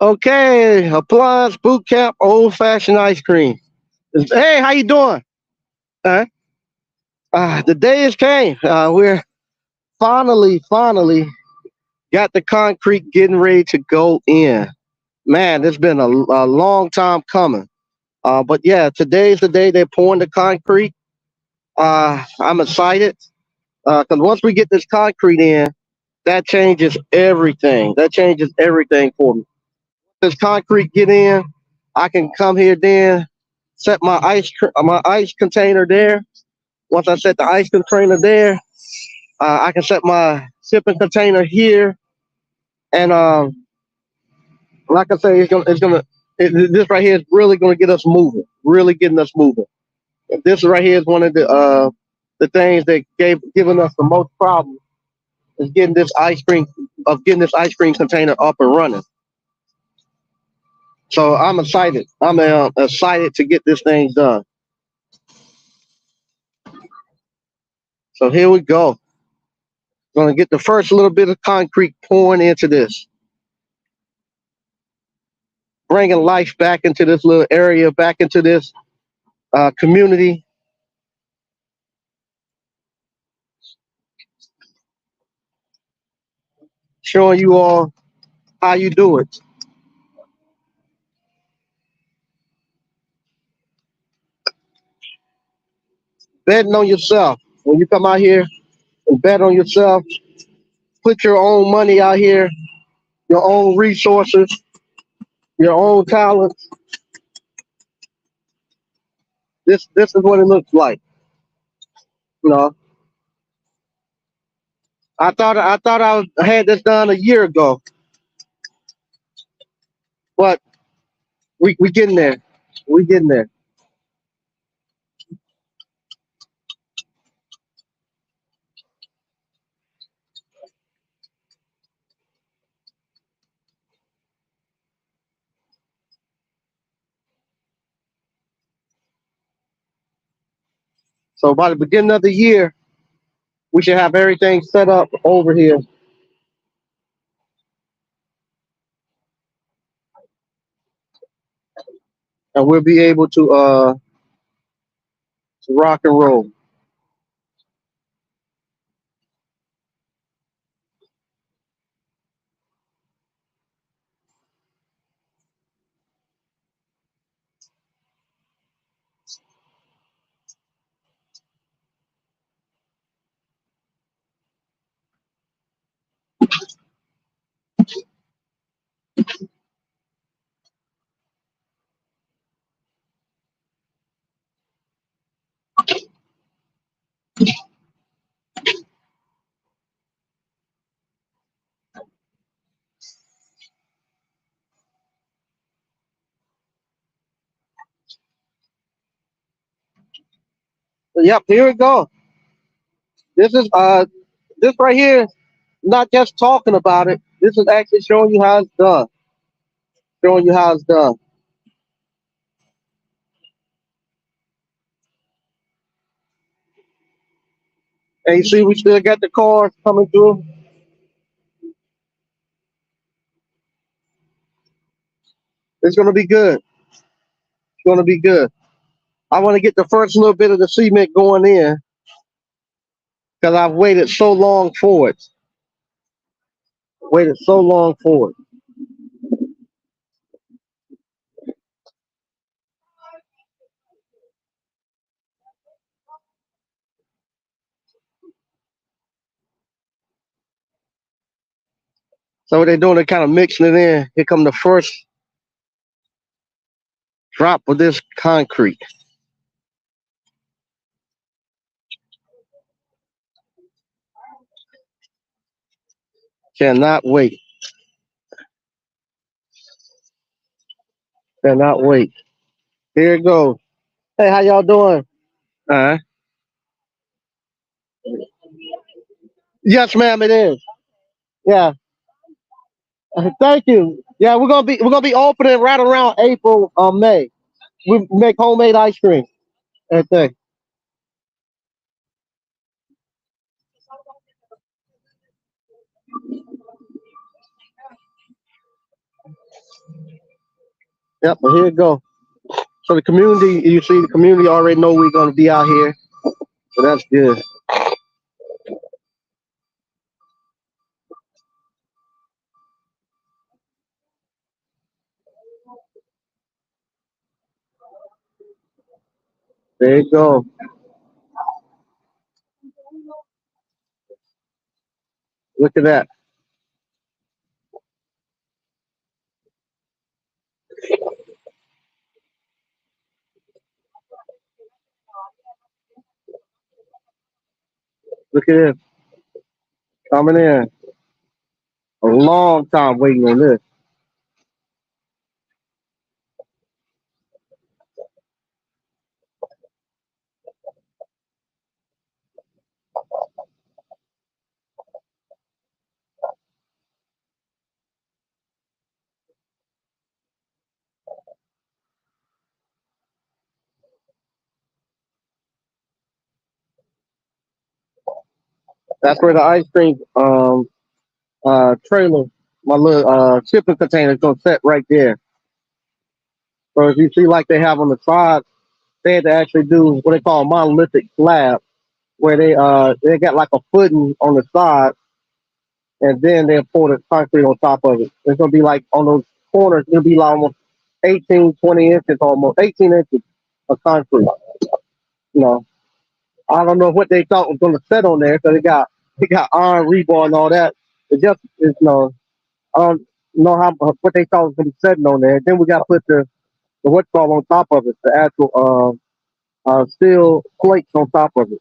Okay, appliance boot camp, old fashioned ice cream. Hey, how you doing? Uh, the day has came. We're finally got the concrete getting ready to go in. Man, it's been a long time coming. But yeah, today's the day they're pouring the concrete. I'm excited because once we get this concrete in, that changes everything. That changes everything for me. This concrete get in, I can come here then set my ice container there. Once I set the ice container there, I can set my shipping container here, and like I say, this right here is really gonna get us moving, really getting us moving. This right here is one of the things that given us the most problems is getting this ice cream container up and running. So I'm excited. I'm excited to get this thing done. So here we go. Going to get the first little bit of concrete pouring into this, bringing life back into this little area, back into this community, showing you all how you do it. Betting on yourself. When you come out here and bet on yourself, put your own money out here, your own resources, your own talents. This is what it looks like. You know, I had this done a year ago, but we getting there. We getting there. So by the beginning of the year, we should have everything set up over here, and we'll be able to rock and roll. So, yep, here we go. This is this right here, not just talking about it. This is actually showing you how it's done. Showing you how it's done. And you see, we still got the cars coming through. It's gonna be good. It's gonna be good. I want to get the first little bit of the cement going in because I've waited so long for it. Waited so long for it. So what they're doing, they're kind of mixing it in. Here come the first drop of this concrete. Cannot wait. Cannot wait. Here it goes. Hey, how y'all doing? Uh, yes, ma'am, it is. Yeah. Thank you. Yeah, we're gonna be opening right around April, May. We make homemade ice cream. Everything. Yep, but here it go. So the community, you see, the community already know we're gonna be out here, so that's good. There you go. Look at that. Look at this coming in. A long time waiting on this. That's where the ice cream trailer, my little shipping container is gonna set right there. So if you see like they have on the side, they had to actually do what they call monolithic slab, where they got like a footing on the side, and then they pour the concrete on top of it. It's gonna be like on those corners, it'll be like almost 18, 20 inches, almost 18 inches of concrete. You know, I don't know what they thought was gonna set on there, so they got iron rebar and all that. I don't know how what they thought was gonna be setting on there. Then we got to put the what's called on top of it, the actual steel plates on top of it.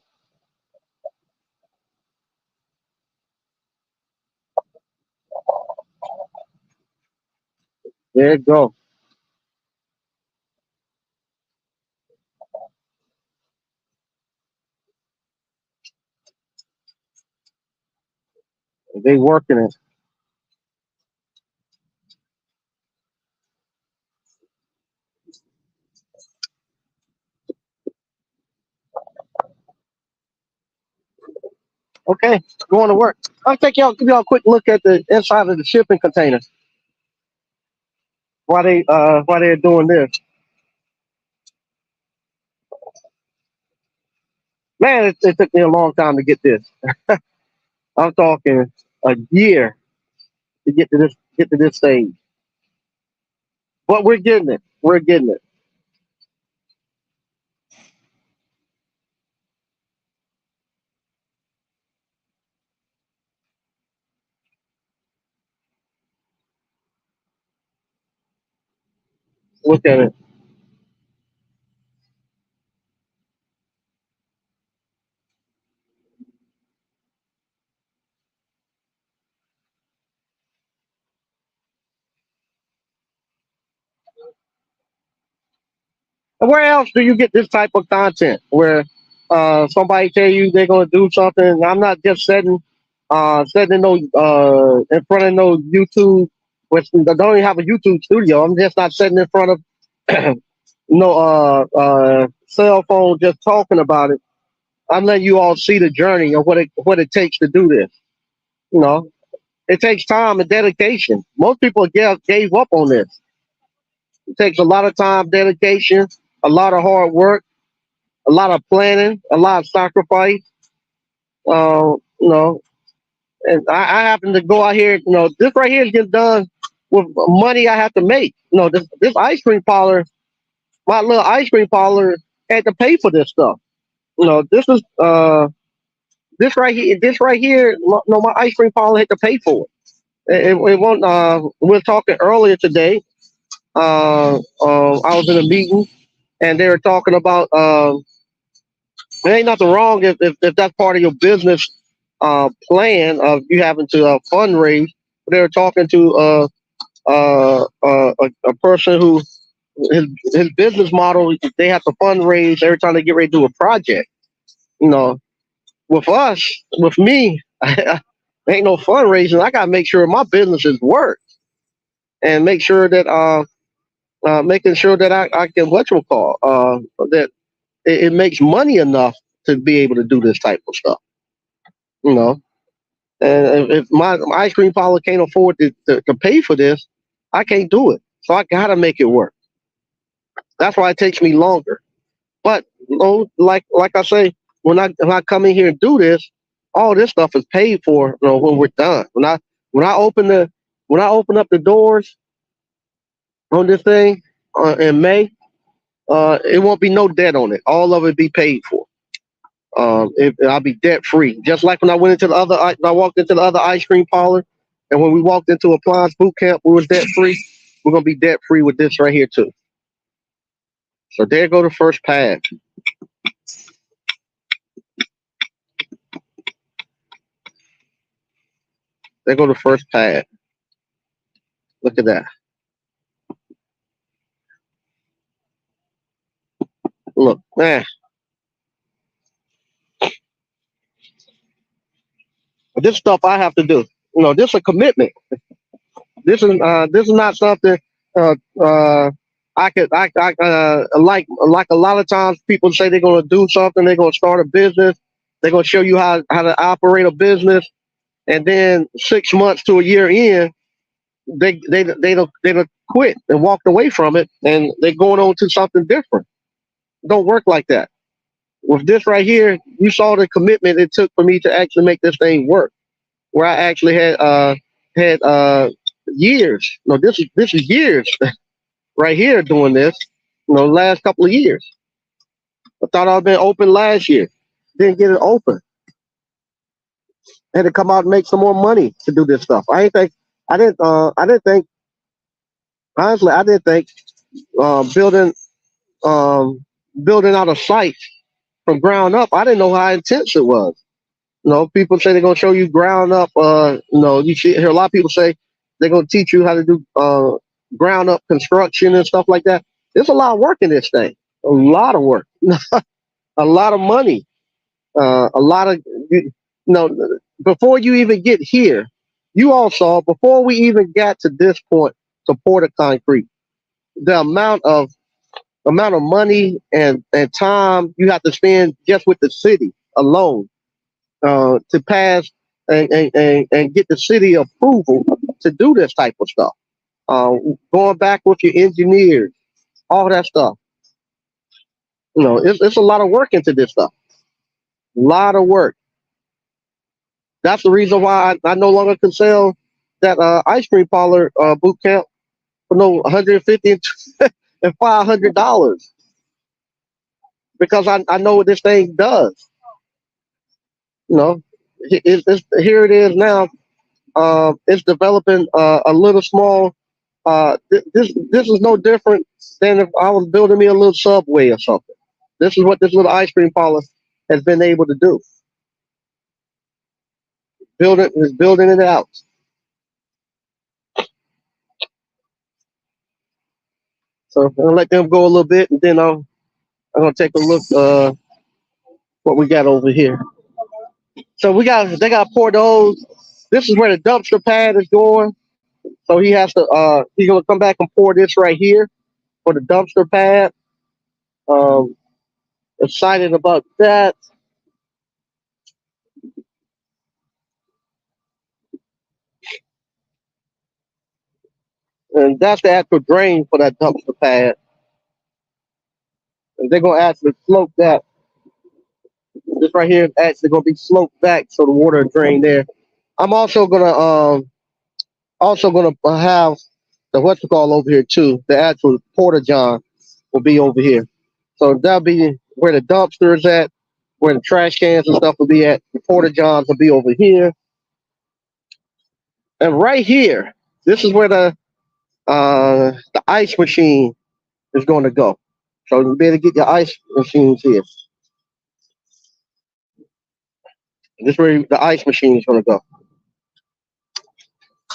There you go. They working it. Okay, going to work. I'll give y'all a quick look at the inside of the shipping container while they're doing this. Man, it took me a long time to get this. I'm talking a year to get to this stage. But we're getting it. We're getting it. Look at it. Where else do you get this type of content where somebody tell you they're gonna do something? I'm not just sitting in no in front of no YouTube, which I don't even have a YouTube studio. I'm just not sitting in front of no cell phone just talking about it. I'm letting you all see the journey of what it takes to do this. You know, it takes time and dedication. Most people gave up on this. It takes a lot of time, dedication, a lot of hard work, a lot of planning, a lot of sacrifice. You know, and I happen to go out here. You know, this right here is getting done with money I have to make. You know, this ice cream parlor, my little ice cream parlor, had to pay for this stuff. You know, this right here. No, my ice cream parlor had to pay for it. It won't. We were talking earlier today. I was in a meeting and they were talking about. There ain't nothing wrong if that's part of your business plan of you having to fundraise. They were talking to a person who his business model, they have to fundraise every time they get ready to do a project. You know, with us, with me, ain't no fundraising. I gotta make sure my business is work and make sure that making sure that I can what you call that it makes money enough to be able to do this type of stuff. You know, and if my ice cream parlor can't afford to pay for this, I can't do it. So I gotta make it work. That's why it takes me longer. But like I say, when I come in here and do this, all this stuff is paid for. When we're done. When I open the when I open up the doors on this thing in May, it won't be no debt on it. All of it be paid for. I'll be debt free. Just like when I went into I walked into the other ice cream parlor, and when we walked into Appliance Boot Camp, we was debt free. We're gonna be debt free with this right here too. So there go the first pad. There go the first pad. Look at that. Look, man. This stuff I have to do. This is a commitment. This is not something uh, uh, like a lot of times people say they're gonna do something, they're gonna start a business, they're gonna show you how to operate a business, and then 6 months to a year in, they don't quit and walked away from it, and they're going on to something different. It don't work like that. With this right here, you saw the commitment it took for me to actually make this thing work. Where I actually had years. No, this is years right here doing this. Last couple of years. I thought I'd been open last year. Didn't get it open. Had to come out and make some more money to do this stuff. I didn't think honestly I didn't think building building out a site from ground up. I didn't know how intense it was. People say they're gonna show you ground up. You hear a lot of people say they're gonna teach you how to do ground up construction and stuff like that. There's a lot of work in this thing. A lot of work. A lot of money. A lot of before you even get here, you all saw before we even got to this point to Porter Concrete, the amount of money and time you have to spend just with the city alone to pass and get the city approval to do this type of stuff. Going back with your engineers, all that stuff. It's a lot of work into this stuff. A lot of work. That's the reason why I no longer can sell that ice cream parlor boot camp for no 150 and $500 because I know what this thing does. Here it is now. It's developing a little small. This is no different than if I was building me a little subway or something. This is what this little ice cream parlor has been able to do. Building it out. So I'm gonna let them go a little bit, and then I'm gonna take a look what we got over here. So they got to pour those. This is where the dumpster pad is going. So he's gonna come back and pour this right here for the dumpster pad. Um, Excited about that. And that's the actual drain for that dumpster pad. And they're gonna actually slope that. This right here is actually gonna be sloped back so the water will drain there. I'm also gonna have the what's it called over here too. The actual porta john will be over here. So that'll be where the dumpster is at, where the trash cans and stuff will be at. The porta johns will be over here. And right here, this is where the ice machine is going to go. So you'll be able to get your ice machines here. This is where the ice machine is going to go.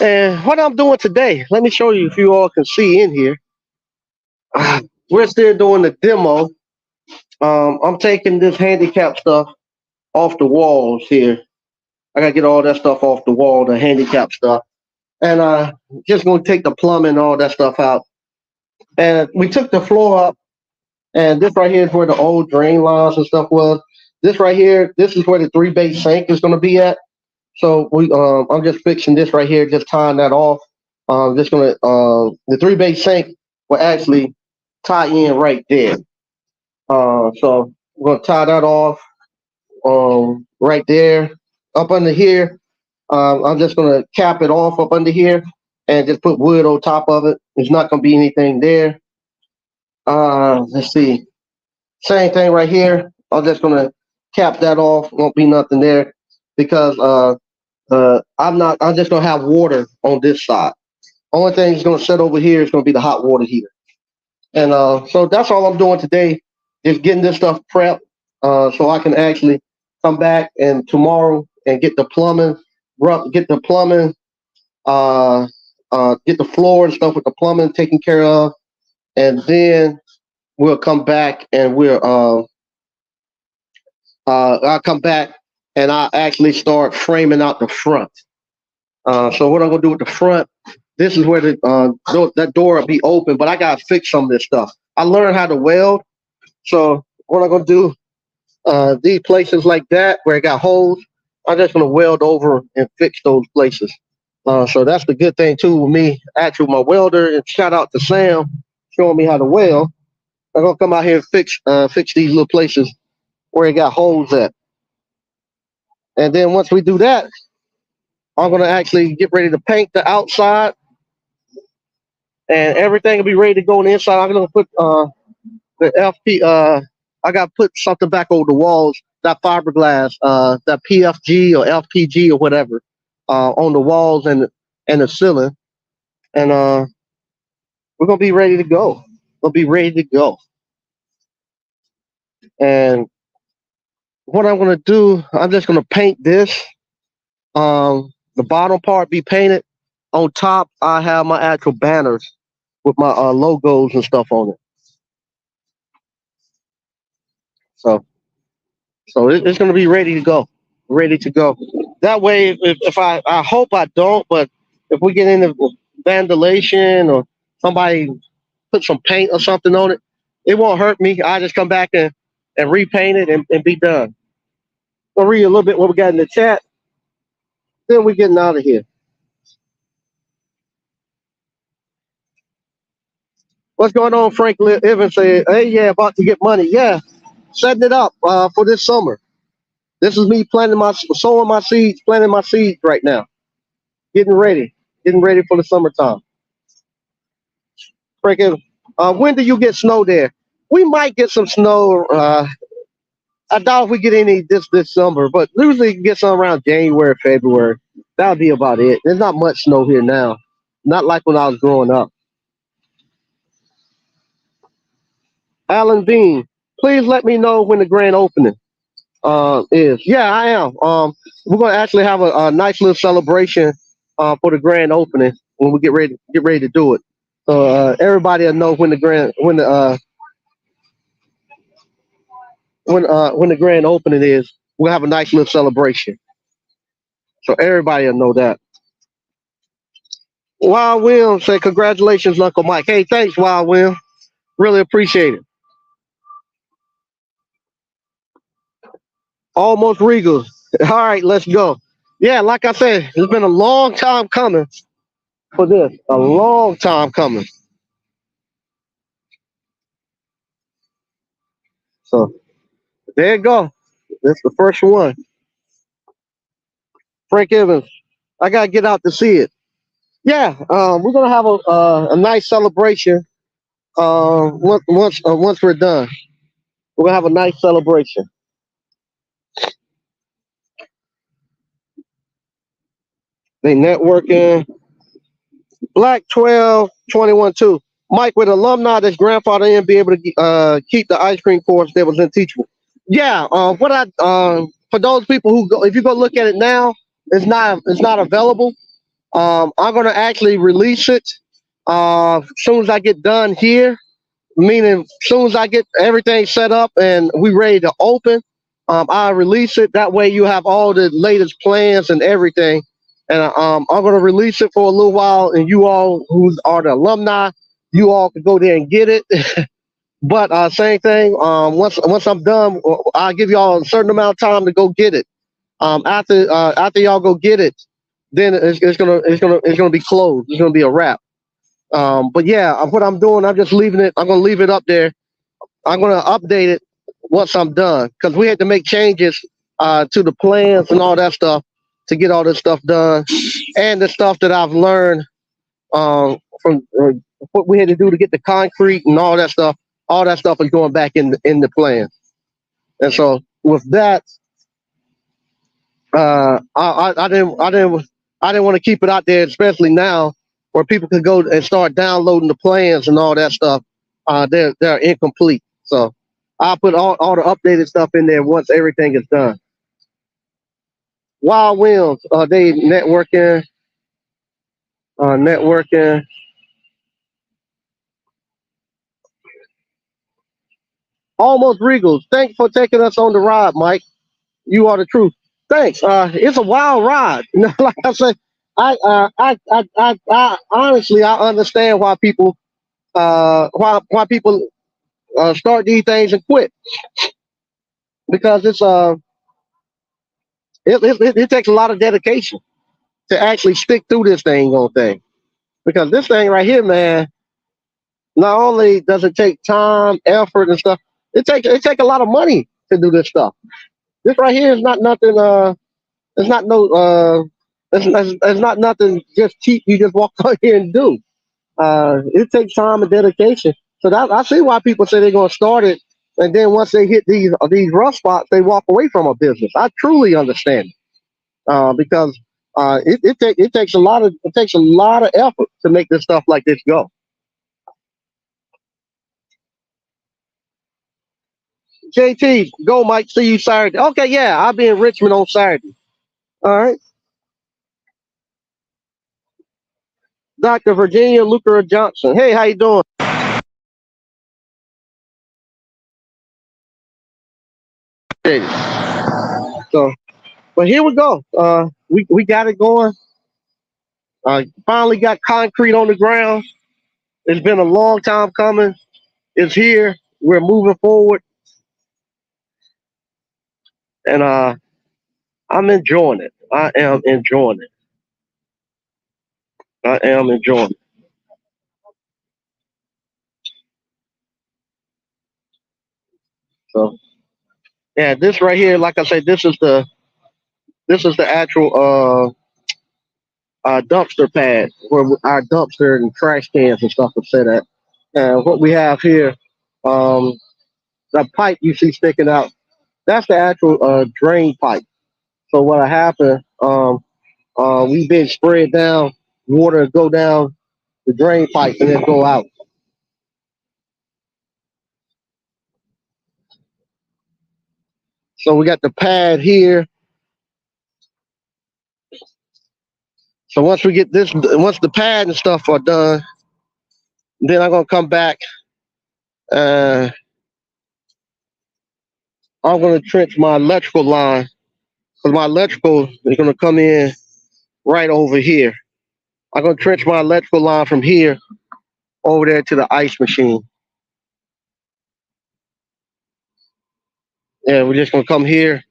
And what I'm doing today, let me show you if you all can see in here. We're still doing the demo. I'm taking this handicap stuff off the walls here. I got to get all that stuff off the wall, the handicap stuff. And just going to take the plumbing and all that stuff out. And we took the floor up. And this right here is where the old drain lines and stuff was. This right here, this is where the 3-bay sink is going to be at. So I'm just fixing this right here, just tying that off. The 3-bay sink will actually tie in right there. So we're gonna tie that off right there. Up under here, I'm just gonna cap it off up under here and just put wood on top of it. There's not gonna be anything there. Let's see. Same thing right here. I'm just gonna cap that off. Won't be nothing there because I'm just gonna have water on this side. Only thing that's gonna sit over here is gonna be the hot water heater. And so that's all I'm doing today, is getting this stuff prepped, so I can actually come back and tomorrow and get the plumbing, uh, get the floor and stuff with the plumbing taken care of, and then we'll come back and I'll come back and I'll actually start framing out the front. So what I'm gonna do with the front, this is where that door will be open, but I gotta fix some of this stuff. I learned how to weld, so what I'm gonna do, these places like that where it got holes, I'm just gonna weld over and fix those places. So that's the good thing too with me, actually my welder, and shout out to Sam showing me how to weld. I'm gonna come out here and fix these little places where it got holes at. And then once we do that, I'm gonna actually get ready to paint the outside, and everything will be ready to go on the inside. I'm gonna put the FP. I got to put something back over the walls. That fiberglass, that PFG or FPG or whatever, on the walls and the ceiling, and we're gonna be ready to go. We'll be ready to go. And what I'm gonna do, I'm just gonna paint this. The bottom part be painted. On top, I have my actual banners with my logos and stuff on it. So it's going to be ready to go, ready to go. That way, if I hope I don't, but if we get into vandalization or somebody put some paint or something on it, it won't hurt me. I just come back and repaint it and be done. I'll read a little bit what we got in the chat. Then we're getting out of here. What's going on, Frank Evans said, hey, yeah, about to get money. Yeah, setting it up for this summer. This is me sowing my seeds, planting my seeds right now. Getting ready for the summertime. Frank Evans, when do you get snow there? We might get some snow. I doubt if we get any this summer, but usually you get some around January, February. That'll be about it. There's not much snow here now. Not like when I was growing up. Alan Bean, please let me know when the grand opening is. Yeah, I am. We're gonna actually have a nice little celebration for the grand opening when we get ready to do it. So everybody will know when the grand opening is. We'll have a nice little celebration. So everybody will know that. Wild Will say congratulations, Uncle Mike. Hey, thanks, Wild Will. Really appreciate it. Almost Regal. All right, let's go. Yeah, like I said, it's been a long time coming for this. A long time coming. So there you go. That's the first one. Frank Evans. I gotta get out to see it. Yeah, we're gonna have a nice celebration. Once we're done, we're gonna have a nice celebration. They networking. Black 12 21 2. Mike, with alumni that's grandfather in, be able to keep the ice cream course that was in teachable. Yeah. For those people who go, if you go look at it now, it's not available. I'm gonna actually release it as soon as I get done here. Meaning, as soon as I get everything set up and we ready to open, I'll release it. That way, you have all the latest plans and everything. And I'm gonna release it for a little while, and you all who are the alumni, you all can go there and get it. But same thing. Once I'm done, I'll give y'all a certain amount of time to go get it. After y'all go get it, then it's gonna be closed. It's gonna be a wrap. But yeah, what I'm doing, I'm just leaving it. I'm gonna leave it up there. I'm gonna update it once I'm done because we had to make changes to the plans and all that stuff to get all this stuff done, and the stuff that I've learned from what we had to do to get the concrete and all that stuff. All that stuff is going back in the plan. And so with that, I didn't want to keep it out there, especially now where people could go and start downloading the plans and all that stuff. They're incomplete. So I'll put all the updated stuff in there once everything is done. Wild Winds, they networking. Almost Regals. Thanks for taking us on the ride, Mike. You are the truth. Thanks. It's a wild ride. Like I said, I honestly I understand why people start these things and quit because it takes a lot of dedication to actually stick through this thing because this thing right here, man. Not only does it take time, effort, and stuff, it take a lot of money to do this stuff. This right here is not nothing. It's not no. It's not nothing just cheap. You just walk out here and do. It takes time and dedication. So I see why people say they're going to start it, and then once they hit these rough spots, they walk away from a business. I truly understand it because it takes a lot of effort to make this stuff like this go. JT, go, Mike. See you Saturday. Okay, yeah, I'll be in Richmond on Saturday. All right. Dr. Virginia Luker Johnson. Hey, how you doing? Hey. So, but here we go. We got it going. Finally got concrete on the ground. It's been a long time coming. It's here. We're moving forward, and I'm enjoying it. I am enjoying it. I am enjoying it. So, yeah, this right here, like I said, this is the actual dumpster pad where our dumpster and trash cans and stuff are set at. And what we have here, um, the pipe you see sticking out, that's the actual drain pipe. So what happened, we've been spread down, water go down the drain pipe and then go out. So we got the pad here. So once the pad and stuff are done, then I'm gonna come back. Uh, I'm gonna trench my electrical line because my electrical is gonna come in right over here. I'm gonna trench my electrical line from here over there to the ice machine. And we're just gonna come here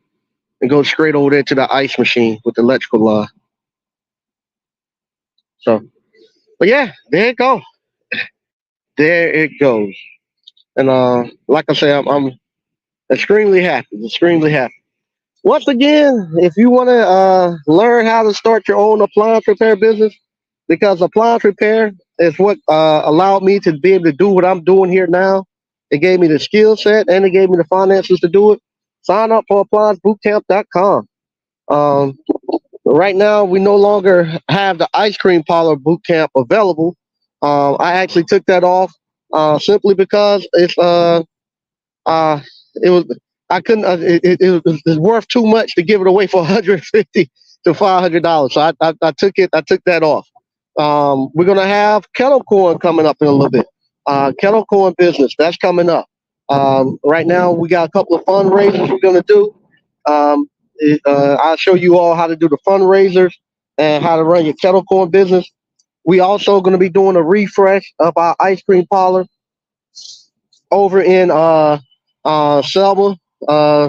and go straight over there to the ice machine with the electrical line. So, but yeah, there it goes. There it goes. And like I say, I'm extremely happy. Extremely happy. Once again, if you want to learn how to start your own appliance repair business, because appliance repair is what allowed me to be able to do what I'm doing here now. It gave me the skill set and it gave me the finances to do it. Sign up for appliancebootcamp.com. Um, right now, we no longer have the ice cream parlor boot camp available. I actually took that off simply because it was I couldn't it was worth too much to give it away for 150 to $500. So I took it. I took that off. We're gonna have kettle corn coming up in a little bit. Kettle corn business that's coming up. Right now we got a couple of fundraisers we're gonna do. Um, I'll show you all how to do the fundraisers and how to run your kettle corn business. We also going to be doing a refresh of our ice cream parlor over in Selma.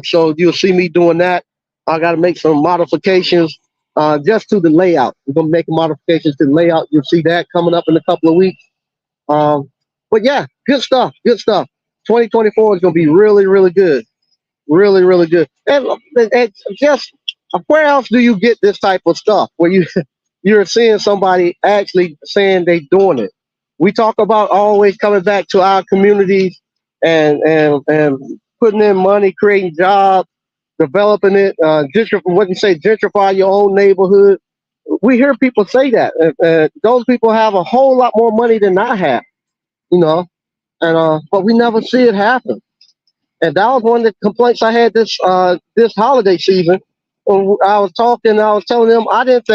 So you'll see me doing that. I got to make some modifications just to the layout. We're going to make modifications to the layout. You'll see that coming up in a couple of weeks. But yeah, good stuff. Good stuff. 2024 is gonna be really, really good. Really, really good. And just where else do you get this type of stuff where you're seeing somebody actually saying they doing it? We talk about always coming back to our communities and putting in money, creating jobs, developing it. What you say, gentrify your own neighborhood. We hear people say that. Those people have a whole lot more money than I have, you know, and but we never see it happen. And that was one of the complaints I had this holiday season. When I was telling them I didn't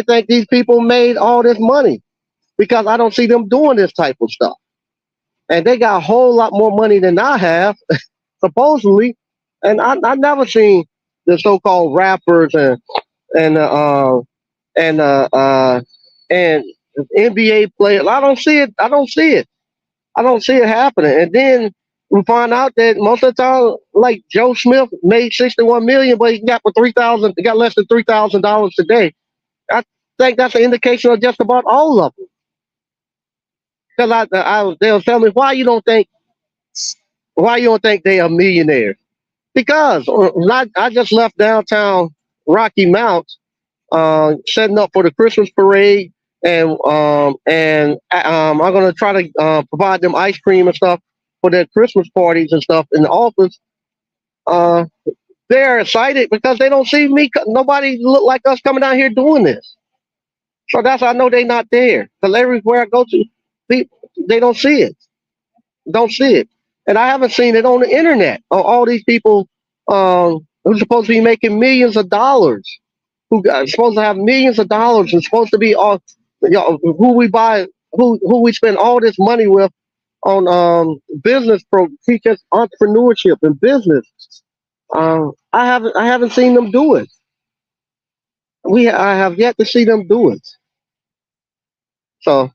think these people made all this money because I don't see them doing this type of stuff. And they got a whole lot more money than I have, supposedly. And I never seen the so-called rappers and and and NBA players. I don't see it. I don't see it. I don't see it happening. And then we find out that most of the time, like Joe Smith made 61 million, but he got for 3,000. He got less than $3,000 today. I think that's an indication of just about all of them. Because they'll tell me why you don't think they are millionaires. Because I just left downtown Rocky Mount, setting up for the Christmas parade, and I'm gonna try to provide them ice cream and stuff for their Christmas parties and stuff in the office. Uh, they're excited because they don't see me. Nobody look like us coming down here doing this. So that's how I know they're not there. Because everywhere I go to, they don't see it. Don't see it. And I haven't seen it on the internet. All these people who's supposed to be making millions of dollars, who got supposed to have millions of dollars and supposed to be all, who we buy, who we spend all this money with on business teach us entrepreneurship and business. I haven't seen them do it. I have yet to see them do it. So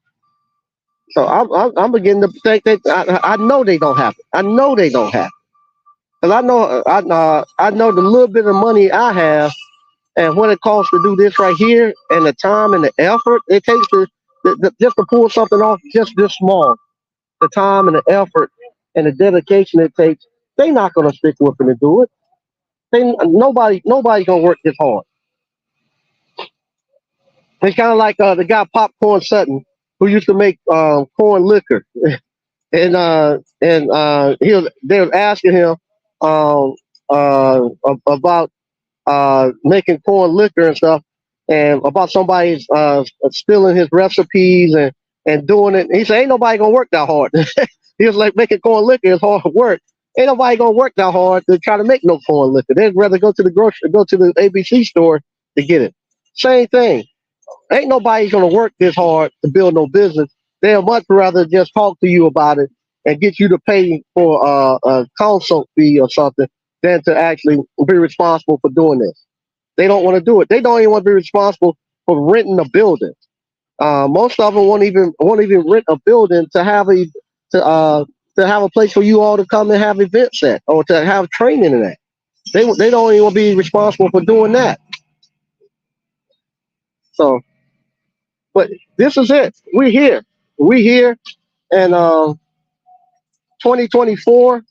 I'm beginning to think that I know they don't have it. I know they don't have it. Because I know the little bit of money I have and what it costs to do this right here and the time and the effort it takes just to pull something off just this small. The time and the effort and the dedication it takes, they're not going to stick with it to do it. Nobody's going to work this hard. It's kind of like the guy Popcorn Sutton who used to make corn liquor. They was asking him um, about making corn liquor and stuff, and about somebody stealing his recipes and doing it. He said, "Ain't nobody gonna work that hard." He was like, "Making corn liquor is hard work. Ain't nobody gonna work that hard to try to make no corn liquor. They'd rather go to the ABC store to get it. Same thing. Ain't nobody gonna work this hard to build no business. They'll much rather just talk to you about it and get you to pay for a consult fee or something than to actually be responsible for doing this. They don't want to do it. They don't even want to be responsible for renting a building. Most of them won't even rent a building to uh, to have a place for you all to come and have events at or to have training in that. They don't even want to be responsible for doing that. So, but this is it. We're here. We're here, and 2024.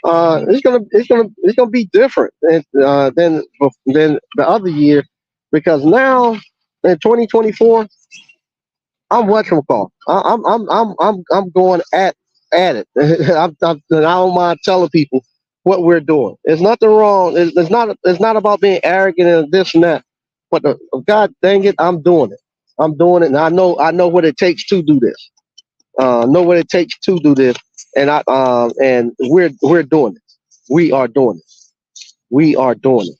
It's gonna be different than the other year because now in 2024 I'm what you call. I'm going at it. I don't mind telling people what we're doing. There's nothing wrong. It's not about being arrogant and this and that. But God dang it, I'm doing it. I'm doing it, and I know what it takes to do this. Know what it takes to do this, and we're doing it. We are doing it. We are doing it.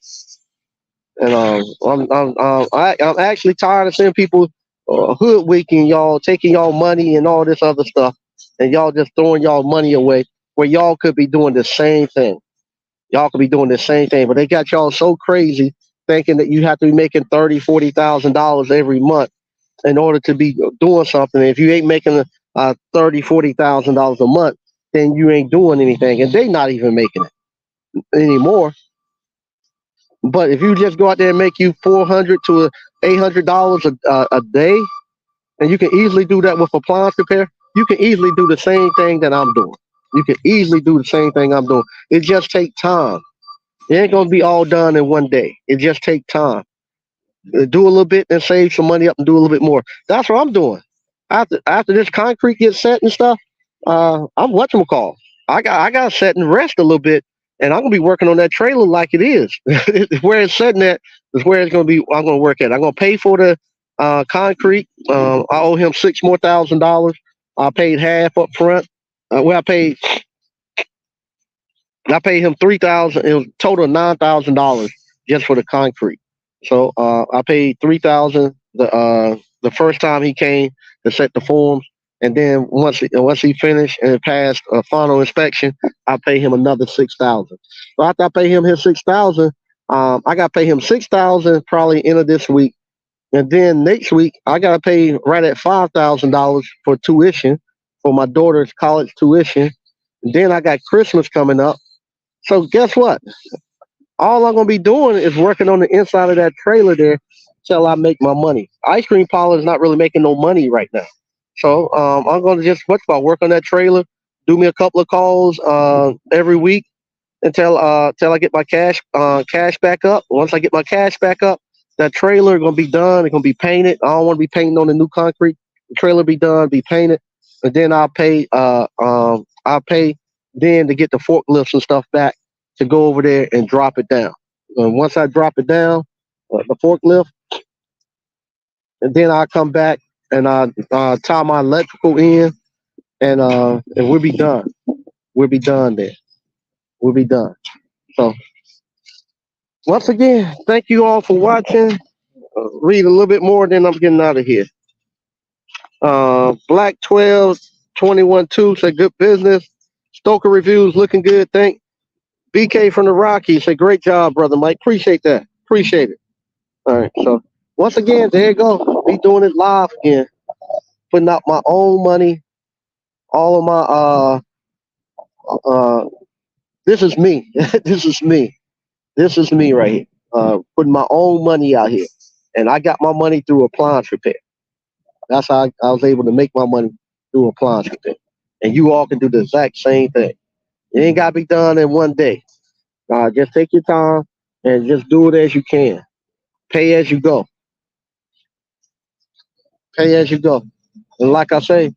And I'm actually tired of seeing people hoodwinking y'all, taking y'all money and all this other stuff, and y'all just throwing y'all money away where y'all could be doing the same thing. Y'all could be doing the same thing, but they got y'all so crazy thinking that you have to be making 40,000 every month in order to be doing something. If you ain't making 40,000 a month, then you ain't doing anything, and they not even making it anymore. But if you just go out there and make you $400 to $800 a day, and you can easily do that with appliance repair. You can easily do the same thing that I'm doing. You can easily do the same thing I'm doing. It just takes time. It ain't gonna be all done in one day. It just takes time. Do a little bit and save some money up and do a little bit more. That's what I'm doing. After this concrete gets set and stuff, I'm whatchamacall. I got to set and rest a little bit, and I'm gonna be working on that trailer like it is. Where it's sitting at is where it's gonna be. I'm gonna work at. I'm gonna pay for the concrete. I owe him $6,000. I paid half up front. Well, I paid him 3,000. It was total $9,000 just for the concrete. So I paid 3,000 the first time he came to set the forms, and then once he finished and passed a final inspection, I paid him another 6,000. So after I pay him his 6,000, I got to pay him 6,000 probably end of this week, and then next week I got to pay right at $5,000 for tuition for my daughter's college tuition. And then I got Christmas coming up. So guess what? All I'm gonna be doing is working on the inside of that trailer there till I make my money. Ice cream parlor is not really making no money right now. So I'm gonna just work on that trailer, do me a couple of calls every week until I get my cash back up. Once I get my cash back up, that trailer gonna be done. It's gonna be painted. I don't want to be painting on the new concrete. The trailer be done, be painted, and then I'll pay then to get the forklifts and stuff back to go over there and drop it down. And once I drop it down, the forklift, and then I come back and I tie my electrical in, and we'll be done. We'll be done there. We'll be done. So once again, thank you all for watching. Read a little bit more, then I'm getting out of here. Black 12 21 2 say good business. Stoker reviews looking good. Thank BK from the Rockies. Say great job, brother Mike. Appreciate that. Appreciate it. All right. So once again, there you go. Be doing it live again. Putting out my own money. All of my this is me. This is me. This is me right here. Putting my own money out here. And I got my money through appliance repair. That's how I was able to make my money through appliance repair. And you all can do the exact same thing. It ain't gotta be done in one day. Just take your time and just do it as you can. Pay as you go. Pay as you go. And like I say,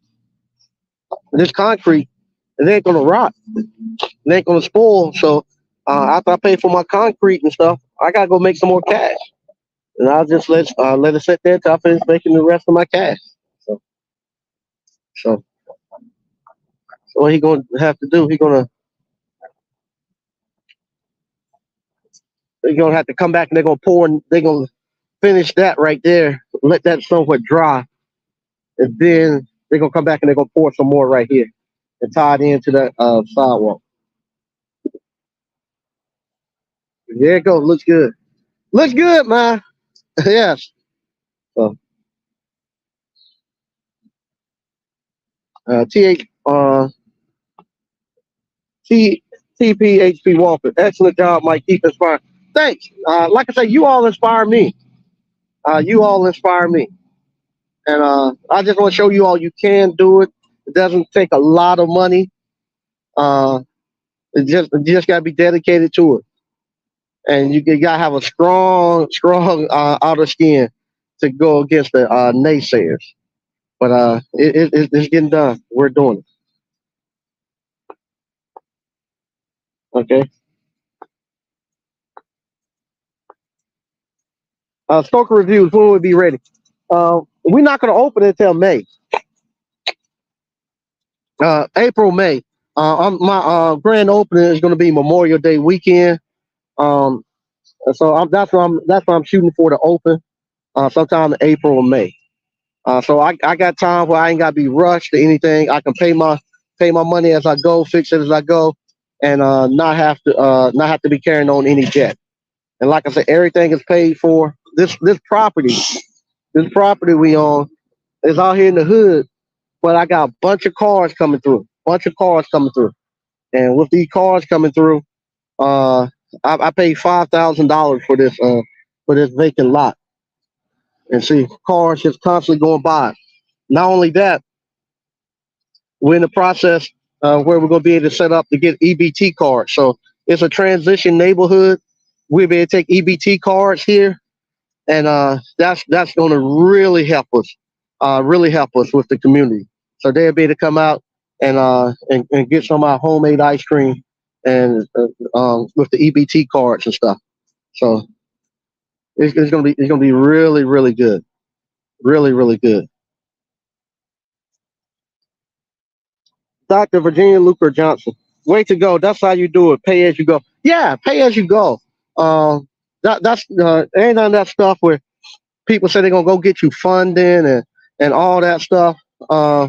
this concrete, it ain't gonna rot. It ain't gonna spoil. So after I pay for my concrete and stuff, I gotta go make some more cash. And I'll just let it sit there until I finish making the rest of my cash. So, so what he gonna have to do? He's gonna have to come back and they're gonna pour and they're gonna finish that right there. Let that somewhat dry, and then they're gonna come back and they're gonna pour some more right here and tie it into that sidewalk. There it goes. Looks good. Looks good, man. Yes. So, TH T TPHP Walker. Excellent job, Mike. Keep inspiring. Thanks. Like I say, you all inspire me. You all inspire me. And I just want to show you all you can do it. It doesn't take a lot of money. You just gotta be dedicated to it. And you gotta have a strong outer skin to go against the naysayers. But it's getting done. We're doing it. Okay. Stoker reviews. When will we be ready? We're not gonna open it until May. April, May. My grand opening is gonna be Memorial Day weekend. So that's what I'm shooting for to open. Sometime in April or May. So I got time where I ain't gotta be rushed to anything. I can pay my money as I go, fix it as I go, and not have to be carrying on any debt. And like I said, everything is paid for. This property we own is out here in the hood, but I got a bunch of cars coming through. And with these cars coming through, I paid $5,000 for this vacant lot. And see, cars just constantly going by. Not only that, we're in the process where we're going to be able to set up to get EBT cards. So it's a transition neighborhood. We'll be able to take EBT cards here, and that's going to really help us with the community. So they'll be able to come out and get some of our homemade ice cream and with the EBT cards and stuff. So it's gonna be really good, really good. Dr. Virginia Luker Johnson. Way to go. That's how you do it. Pay as you go. Yeah, pay as you go. That's ain't none of that stuff where people say they're gonna go get you funding and all that stuff. Uh,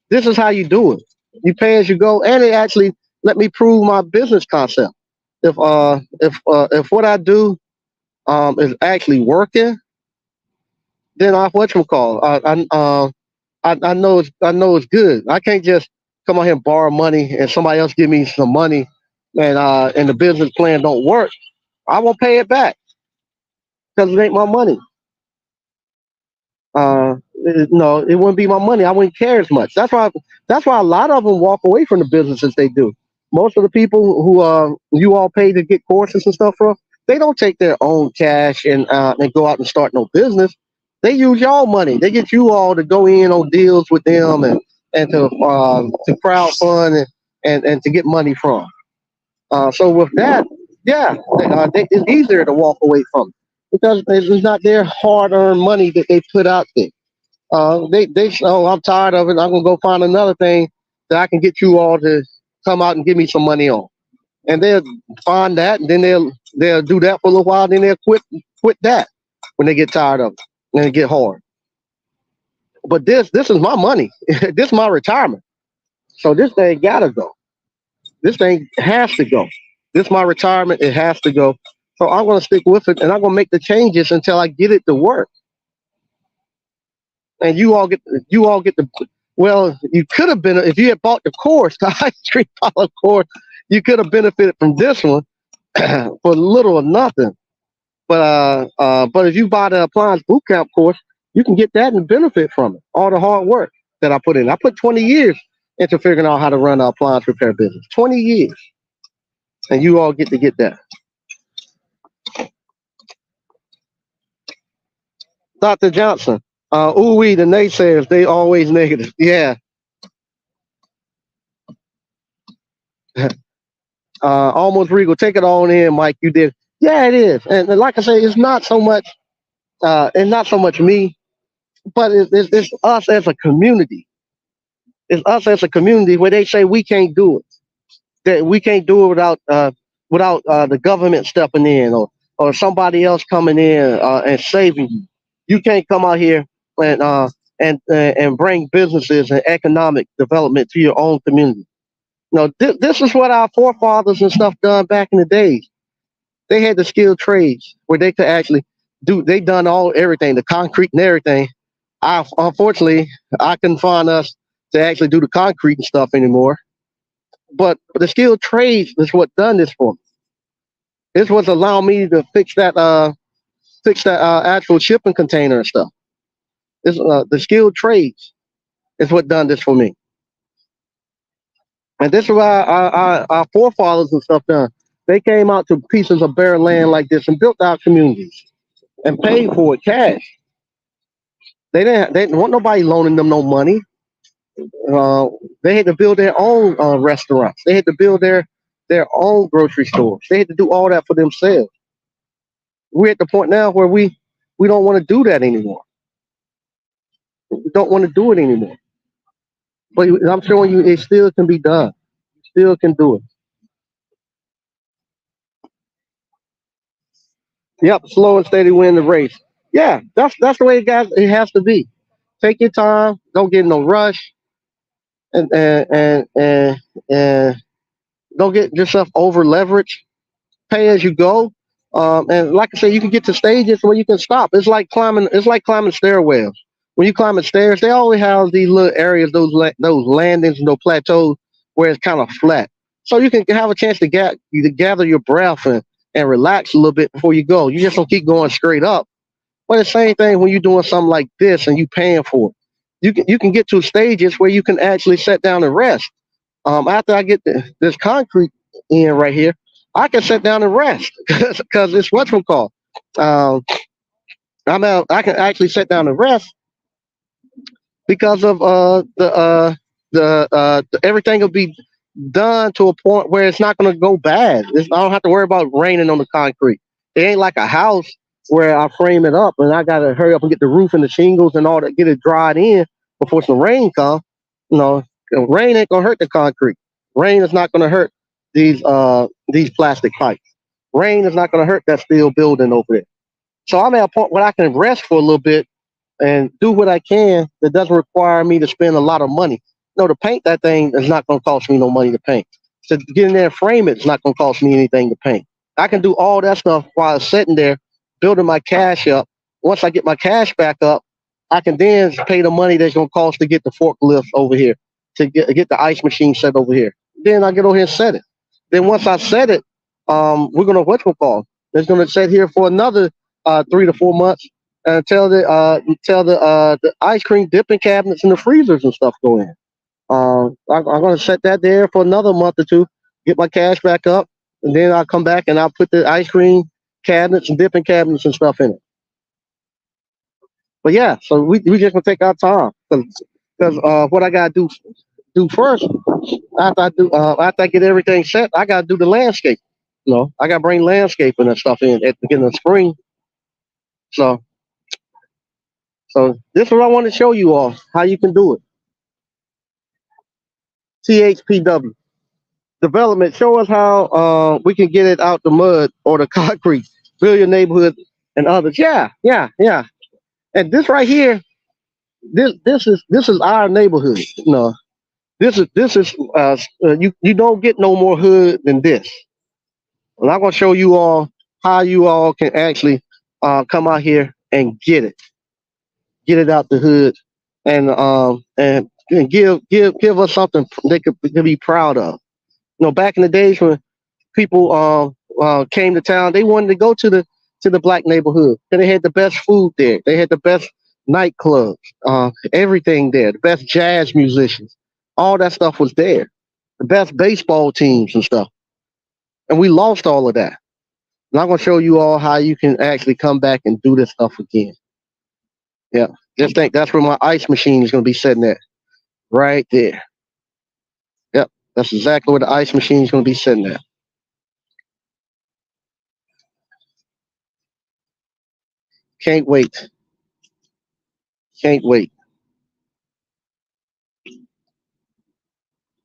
this is how you do it. You pay as you go, and it actually let me prove my business concept. If what I do is actually working, then I what you call I know it's good. I can't just come out here and borrow money and somebody else give me some money and the business plan don't work. I won't pay it back because it ain't my money. No, it wouldn't be my money. I wouldn't care as much. That's why a lot of them walk away from the businesses they do. Most of the people who you all pay to get courses and stuff from, they don't take their own cash and go out and start no business. They use y'all money. They get you all to go in on deals with them and to crowd fund and to get money from. So with that, yeah, it's easier to walk away from it because it's not their hard-earned money that they put out there. They say, oh, I'm tired of it. I'm gonna go find another thing that I can get you all to come out and give me some money on, and they'll find that, and then they'll do that for a little while, then they'll quit that when they get tired of it and it get hard. But this is my money. This is my retirement. So this thing gotta go. This thing has to go. This is my retirement. It has to go. So I'm gonna stick with it, and I'm gonna make the changes until I get it to work. And you all get the well. You could have been if you had bought the course, the high street follow course. You could have benefited from this one for little or nothing. But if you buy the appliance bootcamp course, you can get that and benefit from it. All the hard work that I put in. I put 20 years into figuring out how to run an appliance repair business. 20 years, and you all get to get that. Dr. Johnson. Ooh wee, the naysayers, they always negative. Yeah. Almost regal. Take it on in, Mike. You did. Yeah, it is. And like I say, it's not so much. It's not so much me, but it's us as a community. It's us as a community where they say we can't do it. That we can't do it without the government stepping in or somebody else coming in and saving you. You can't come out here and and bring businesses and economic development to your own community. No, this is what our forefathers and stuff done back in the days. They had the skilled trades where they could actually do. They done all everything, the concrete and everything. I unfortunately I couldn't find us to actually do the concrete and stuff anymore. But the skilled trades is what done this for me. This was allowing me to fix that actual shipping container and stuff. This the skilled trades is what done this for me. And this is why our forefathers and stuff done. They came out to pieces of bare land like this and built our communities and paid for it cash. They didn't want nobody loaning them no money. Uh, they had to build their own restaurants. They had to build their own grocery stores. They had to do all that for themselves. We're at the point now where we don't want to do that anymore. We don't want to do it anymore. But I'm showing you it still can be done. You still can do it. Yep, slow and steady win the race. Yeah, that's the way it has to be. Take your time. Don't get in no rush, and don't get yourself over leveraged. Pay as you go. And like I said, you can get to stages where you can stop. It's like climbing. It's like climbing stairwells. When you climbing stairs, they always have these little areas, those landings and those plateaus where it's kind of flat. So you can have a chance to gather your breath and relax a little bit before you go. You just don't keep going straight up. But the same thing when you're doing something like this and you paying for it. you can get to stages where you can actually sit down and rest. After I get this concrete in right here, I can sit down and rest because it's what's called. Um, I'm out. I can actually sit down and rest because of everything will be done to a point where it's not going to go bad. I don't have to worry about raining on the concrete. It ain't like a house where I frame it up and I got to hurry up and get the roof and the shingles and all that, get it dried in before some rain comes. You know, rain ain't gonna hurt the concrete. Rain is not gonna hurt these plastic pipes. Rain is not gonna hurt that steel building over there. So I'm at a point where I can rest for a little bit and do what I can that doesn't require me to spend a lot of money. No, to paint that thing is not going to cost me no money to paint. To get in there and frame it, it's not going to cost me anything to paint. I can do all that stuff while I'm sitting there building my cash up. Once I get my cash back up, I can then pay the money that's going to cost to get the forklift over here, to get the ice machine set over here. Then I get over here and set it. Then once I set it, we're going to what's it called? It's going to sit here for another 3 to 4 months until the ice cream dipping cabinets and the freezers and stuff go in. I'm going to set that there for another month or two, get my cash back up, and then I'll come back and I'll put the ice cream cabinets and dipping cabinets and stuff in it. But yeah, so we just gonna take our time because what I gotta do first after I get everything set, I gotta do the landscape. You know, I gotta bring landscaping and stuff in at the beginning of spring. So this is what I want to show you all how you can do it. THPW development. Show us how we can get it out the mud or the concrete. Build your neighborhood and others. Yeah, yeah, yeah. And this right here, this is our neighborhood. You know, this is you don't get no more hood than this. And I'm gonna show you all how you all can actually come out here and get it out the hood, and give us something they could be proud of. You know, back in the days when people came to town, they wanted to go to the black neighborhood. And they had the best food there. They had the best nightclubs, everything there. The best jazz musicians, all that stuff was there. The best baseball teams and stuff. And we lost all of that. And I'm gonna show you all how you can actually come back and do this stuff again. Yeah, just think that's where my ice machine is gonna be sitting at, right there. Yep, that's exactly where the ice machine is gonna be sitting at. Can't wait. Can't wait.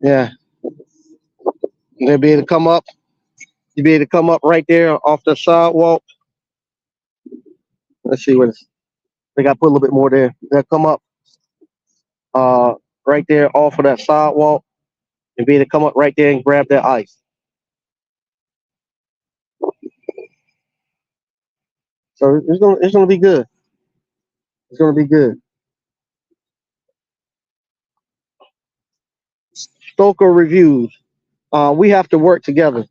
Yeah, they'll be able to come up. You'll be able to come up right there off the sidewalk. Let's see what they got. Put a little bit more there. They'll come up uh, right there off of that sidewalk and be able to come up right there and grab that ice. So it's gonna be good. It's gonna be good. Stoker reviews. We have to work together.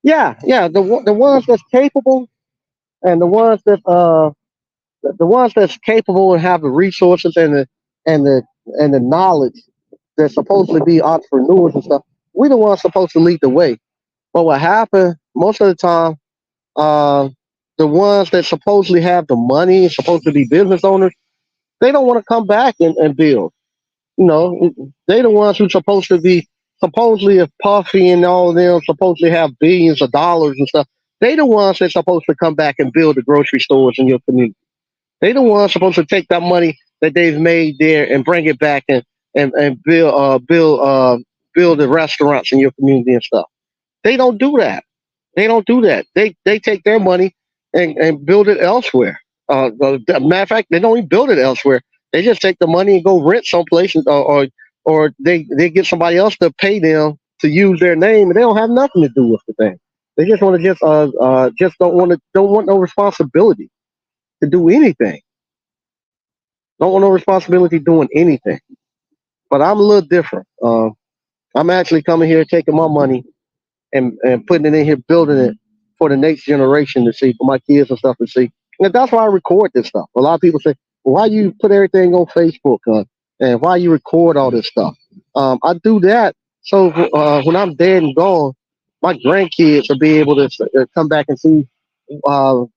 Yeah, yeah. The ones that's capable and the ones that's capable and have the resources and the and the knowledge that's supposed to be entrepreneurs and stuff. We the ones supposed to lead the way. But what happened most of the time, uh, the ones that supposedly have the money, supposed to be business owners, they don't want to come back and build. You know, they the ones who supposed to be supposedly if Puffy and all of them supposedly have billions of dollars and stuff. They the ones that's supposed to come back and build the grocery stores in your community. They the ones supposed to take that money that they've made there and bring it back and build the restaurants in your community and stuff. They don't do that. They don't do that. They take their money and build it elsewhere. Matter of fact, they don't even build it elsewhere. They just take the money and go rent someplace, or they get somebody else to pay them to use their name, and they don't have nothing to do with the thing. They just want to just don't want no responsibility to do anything. Don't want no responsibility doing anything. But I'm a little different. I'm actually coming here taking my money and putting it in here, building it for the next generation to see, for my kids and stuff to see. And that's why I record this stuff. A lot of people say, well, why you put everything on Facebook? And why you record all this stuff? I do that so when I'm dead and gone, my grandkids will be able to come back and see what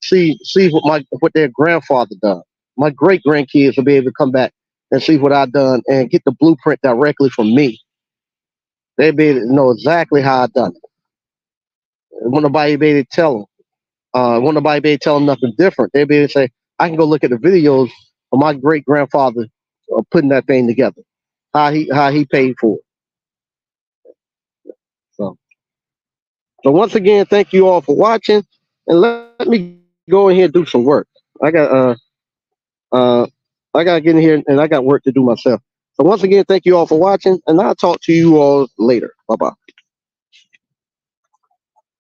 their grandfather done. My great grandkids will be able to come back and see what I done and get the blueprint directly from me. They'll be able to know exactly how I done it. Won't nobody be able to tell them. Won't nobody be able to tell them nothing different. They'll be able to say, I can go look at the videos of my great grandfather putting that thing together. How he paid for it. So so once again, thank you all for watching, and let me go in here and do some work. I got uh I gotta get in here and I got work to do myself. So once again, thank you all for watching, and I'll talk to you all later. Bye bye.